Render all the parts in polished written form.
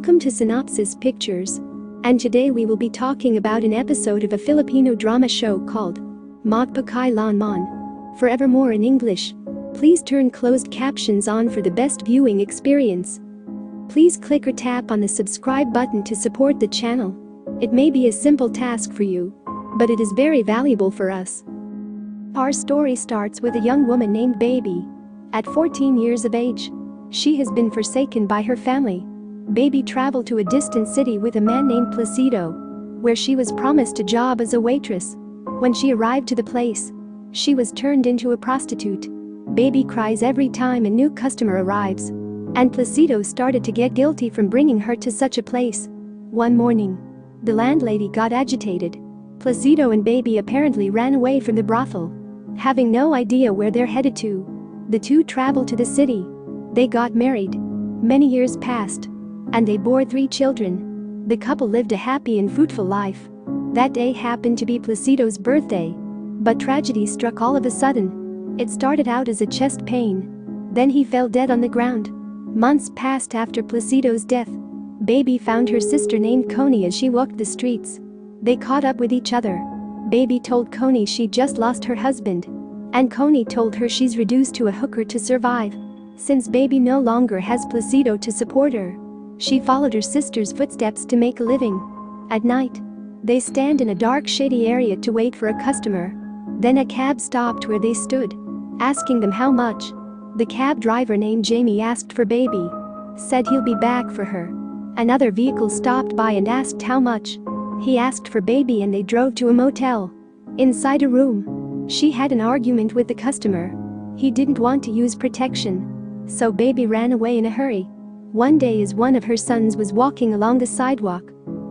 Welcome to Synopsis Pictures. And today we will be talking about an episode of a Filipino drama show called Magpakailanman, forevermore in English. Please turn closed captions on for the best viewing experience. Please click or tap on the subscribe button to support the channel. It may be a simple task for you, but it is very valuable for us. Our story starts with a young woman named Baby. At 14 years of age, she has been forsaken by her family. Baby traveled to a distant city with a man named Placido, where she was promised a job as a waitress. When she arrived to the place, she was turned into a prostitute. Baby cries every time a new customer arrives, and Placido started to get guilty from bringing her to such a place. One morning, the landlady got agitated. Placido and Baby apparently ran away from the brothel. Having no idea where they're headed to, the two traveled to the city. They got married. Many years passed, and they bore 3 children. The couple lived a happy and fruitful life. That day happened to be Placido's birthday, but tragedy struck all of a sudden. It started out as a chest pain. Then he fell dead on the ground. Months passed after Placido's death. Baby found her sister named Connie as she walked the streets. They caught up with each other. Baby told Connie she just lost her husband, and Connie told her she's reduced to a hooker to survive. Since Baby no longer has Placido to support her, she followed her sister's footsteps to make a living. At night, they stand in a dark, shady area to wait for a customer. Then a cab stopped where they stood, asking them how much. The cab driver named Jamie asked for Baby, said he'll be back for her. Another vehicle stopped by and asked how much. He asked for Baby and they drove to a motel. Inside a room, she had an argument with the customer. He didn't want to use protection, so Baby ran away in a hurry. One day as one of her sons was walking along the sidewalk,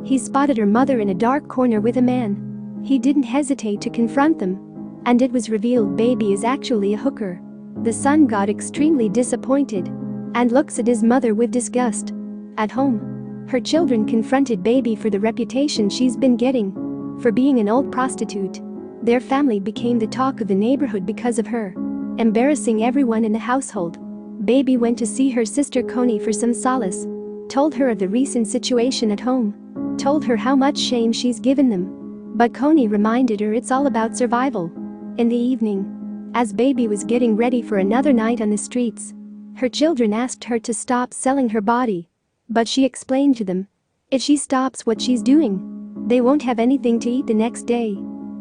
he spotted her mother in a dark corner with a man. He didn't hesitate to confront them, and it was revealed Baby is actually a hooker. The son got extremely disappointed and looks at his mother with disgust. At home, her children confronted Baby for the reputation she's been getting for being an old prostitute. Their family became the talk of the neighborhood because of her, embarrassing everyone in the household. Baby went to see her sister Connie for some solace, told her of the recent situation at home, told her how much shame she's given them. But Connie reminded her it's all about survival. In the evening, as Baby was getting ready for another night on the streets, her children asked her to stop selling her body. But she explained to them, if she stops what she's doing, they won't have anything to eat the next day.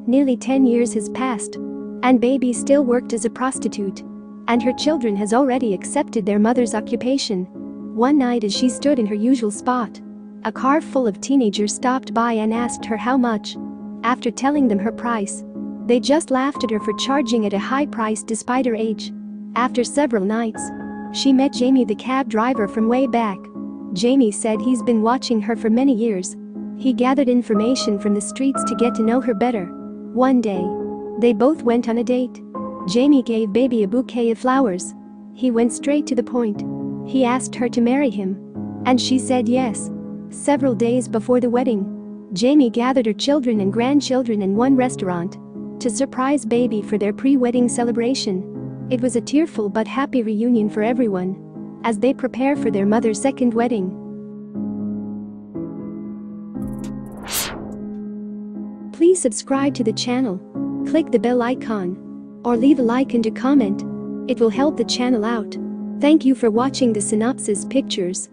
Nearly 10 years has passed, and Baby still worked as a prostitute, and her children has already accepted their mother's occupation. One night as she stood in her usual spot, a car full of teenagers stopped by and asked her how much. After telling them her price, they just laughed at her for charging at a high price despite her age. After several nights, she met Jamie, the cab driver from way back. Jamie said he's been watching her for many years. He gathered information from the streets to get to know her better. One day, they both went on a date. Jamie gave Baby a bouquet of flowers. He went straight to the point. He asked her to marry him, and she said yes. Several days before the wedding, Jamie gathered her children and grandchildren in one restaurant to surprise Baby for their pre-wedding celebration. It was a tearful but happy reunion for everyone as they prepare for their mother's second wedding. Please subscribe to the channel, click the bell icon, or leave a like and a comment. It will help the channel out. Thank you for watching the Synopsis Pictures.